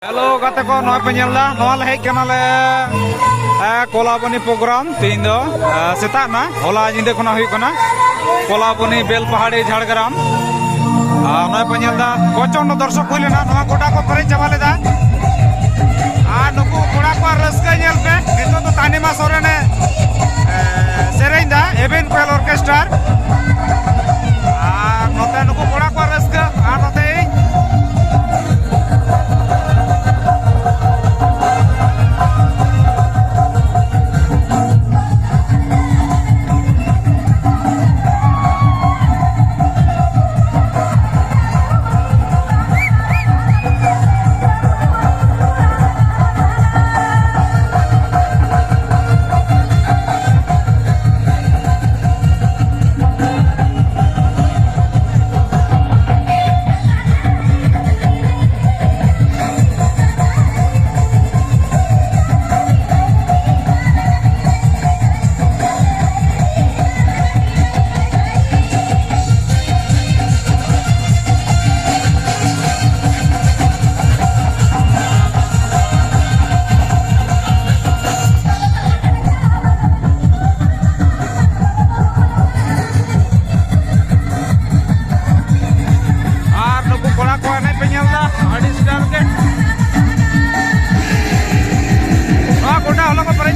hello गाते को नॉय पे नेलदा नॉल हेज कनाले कोलाबनी प्रोग्राम तीन दो सेता ना होला जिंदे कोना हुई कना कोलाबनी बेल पहाड़ी झाड़ग्राम नॉय पे नेलदा कोचोंड दर्शक हुई लेना नवा गोटा को परे चाबा लेदा नुकु कोड़ा को रस्का नेल पे नितो तो तानिमा सोरेने सेरेंदा एवेन पेल ऑर्केस्ट्रा नोते नुकु कोड़ा को रस्का नोते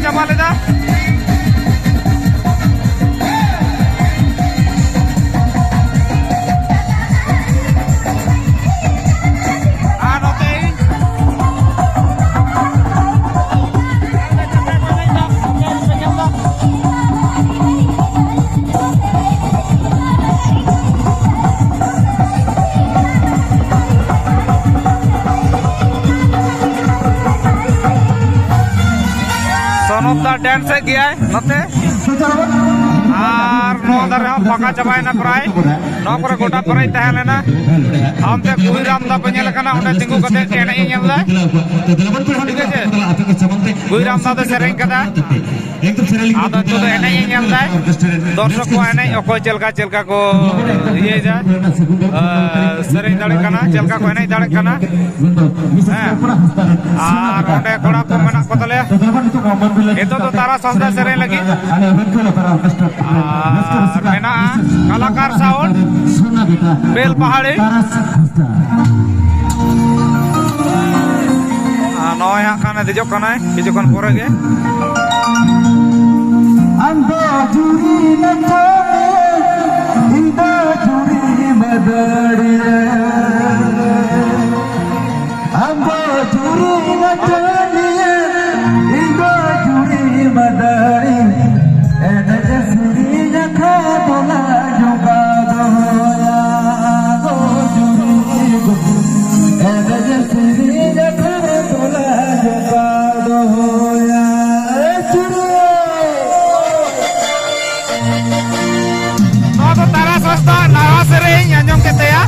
चाबा लेदा सोनोदा डांस गया नते और नो दर पका चाबायना प्राय नो करे गोटा प्राय तहलेना हमते गुईराम दा पेनेल कना ओंडे तिंगु कते एने नेलदा ठीक है गुईराम दा तो सेरेंग कदा आदो तो एने नेलदा दर्शक को एने ओको चलका को ये जा सेरेंग दाड़े कना चलका को एने दाड़े कना और ओंडे कोड़ा को मना कोतले itu tuh Tara Sasda sering lagi mena kalakar sound bel pahari noy akan dijok kanai dijokan pore ge ando juri nato hinda juri madari ando juri nato madari ena jasuri jakha bola juga doya go juri go ena jasuri jakha bola juga doya juri no to Tara Sasda nawa sering anjong kete ya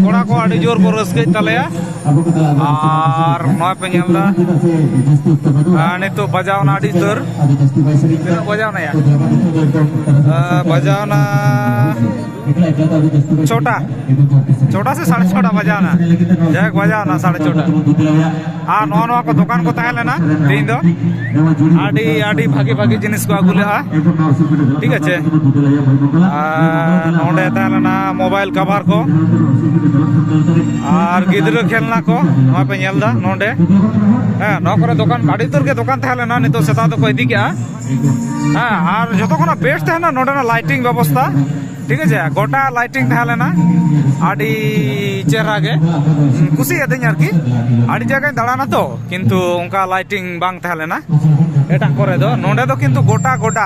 कोड़ा को आड़ी जोर को रस्के तलेया और नॉय पे ñelda नितो बजावना आड़ी तर बजावना या बजावना छोटा से 6.5 बजाना जैक बजाना 6.5 आ नवा को दुकान को तहे लेना तीन दो आड़ी आड़ी भागी भागी जिनिस को आगु लेआ ठीक है नोडे तहे लेना मोबाइल कवर को और गिद्र खेलना को नवा पे ñelda नोडे हां नो करे दुकान आड़ी तर के दुकान तहे लेना नितो सेता तो को इदी के हां और जतो कोना बेस्ट है ना नोडे ना लाइटिंग व्यवस्था ठीक है गोटा लाइटिंग तहे लेना आड़ी चेहरा गे कुसी एदिन आरकी आड़ी जगह दाड़ाना तो किंतु उनका लाइटिंग बांग तहे लेना एटा करे दो नोडे दो किंतु गोटा गोटा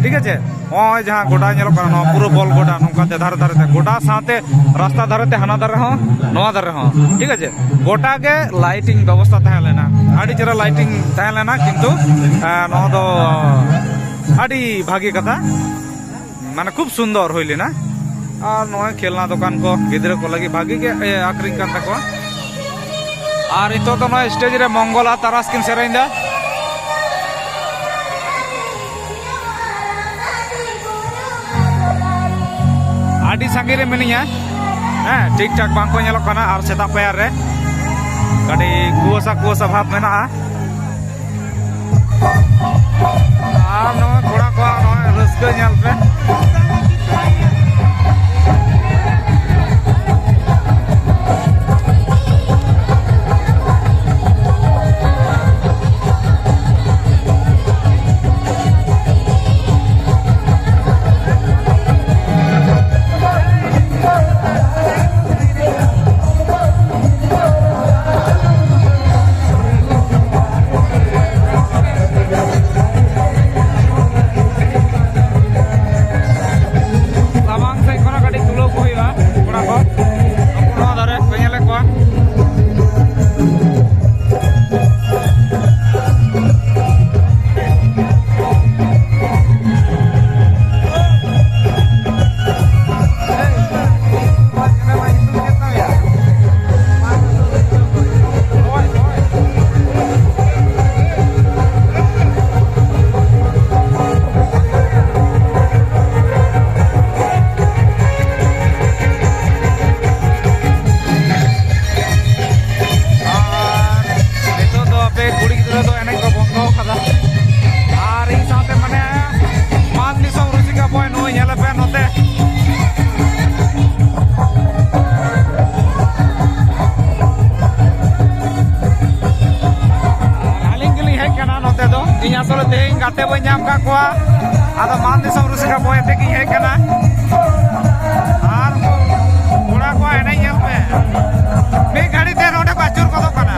ठीक है ओय जहां गोटा नेलो करनो पूरा बॉल गोटा नोका ते धारे धारे ते गोटा साथे रास्ता धारे ते हना धारे हो नवा धारे हो ठीक है गोटा के लाइटिंग व्यवस्था तहे लेना आड़ी चेहरा लाइटिंग तहे लेना किंतु नो दो आड़ी भागी कथा माने खूब सुंदर होइले ना और नोय खेलना दुकान को गिद्र को लगी भागी के आक्रिंग कान तको और इतो तो नोय स्टेज रे मंगला तारास किन सेरेंदा आड़ी संगे रे मिनिया ठीक ठाक बांको नेलो कना और सेता पैर रे कडी कुवसा भाब मेना आ नोय कोड़ा को नोय रस्के नेल पे गाते बो नाम का कोआ आदा मान दिसम रुसिका बोय ते की हे कना आर कोड़ा को एने येल पे बे गाड़ी ते रोडे बाचुर को दो कना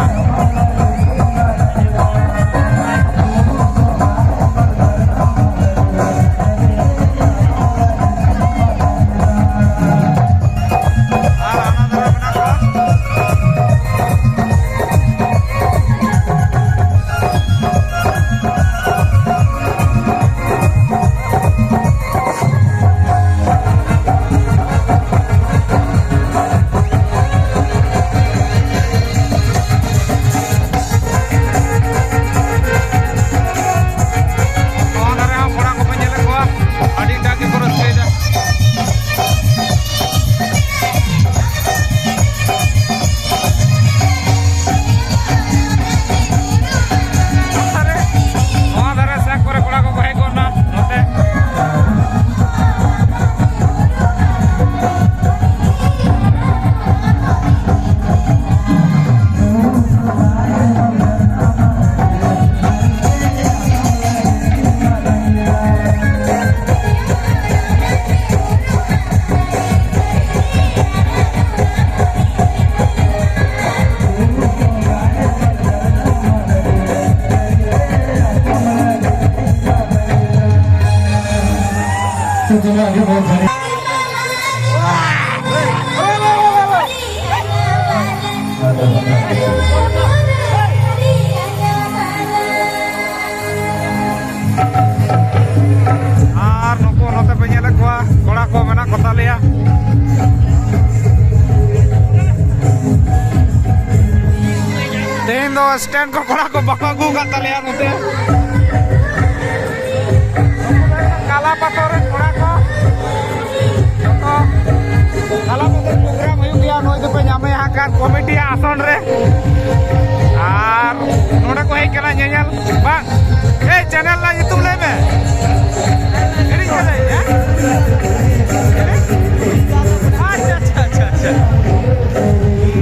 दो स्टैंड को कोड़ा को बाका गु का तलिया नोते काला पातर कोड़ा को तो काला पातर प्रोग्राम हुई गया नोय दे पे नामे यहां का कमिटी आसन रे आर नोडे को हे केना नेनेल बा ए चैनल ला यूट्यूब ले में एडी के ले अच्छा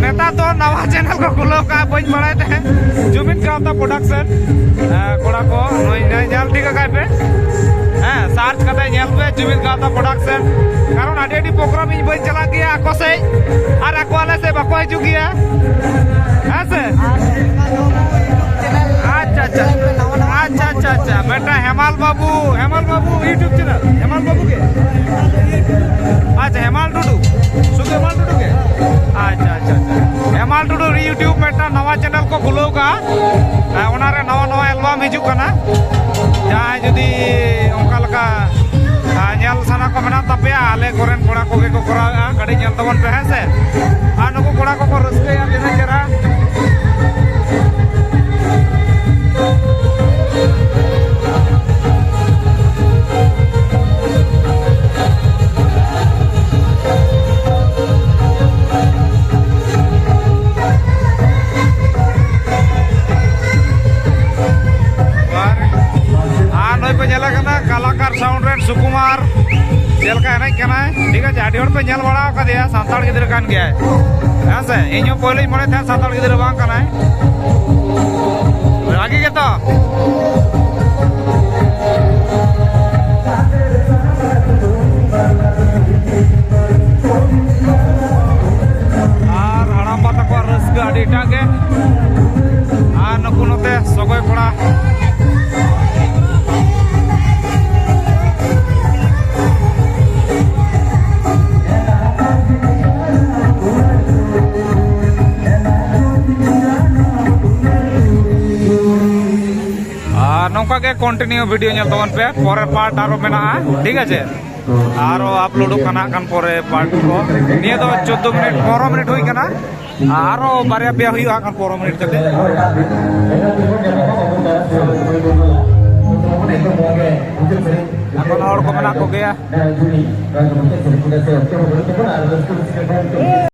नेता तो नवा चैनल को खुलो का बज बड़ाए थे जुबिन गावता प्रोडक्शन कोड़ा को नल ठीक है पे सार्च करते नेल पे जुबिन गावता प्रोडक्शन कारण आडी आडी प्रोग्राम इन बज चला गया आको से और आको वाले से बको हिजु गया हां से अच्छा बेटा हेमाल बाबू यूट्यूब चैनल हेमाल बाबू के अच्छा हेमाल टुडू सुगे हेमाल टुडू के अच्छा हेमाल टुडू यूट्यूब बेटा नवा चैनल को खुलो का ओनारे नवा नवा एल्बम हिजु कना जहां जदी ओंका लका नेल साना को मेना तपया आले कोरेन कोड़ा को करा गाड़ी नेल तबन पे है से आ नुको कोड़ा को रस्ते या देना जरा कलाकार साउंड रेट सुकुमार चलका एनज करना ठीक है आडी हड़ पे नेल बड़ा का दिया सांताड़ गिद्र कान गया है से इño पहले मने था सांताड़ गिद्र बांग करना है आगे के तो आर हड़ाम बाता को रस्क आडी टागे आ नकु नते सगय कोड़ा नौका के कंटिन्यू वीडियो नेल तबन पे परे पार्ट आरो मेना ठीक है आरो अपलोड करना कान परे पार्ट को निये दो 14 मिनट 15 मिनट हुई करना आरो बारे पे हुई कान 15 मिनट कते এখন और को मेना को गया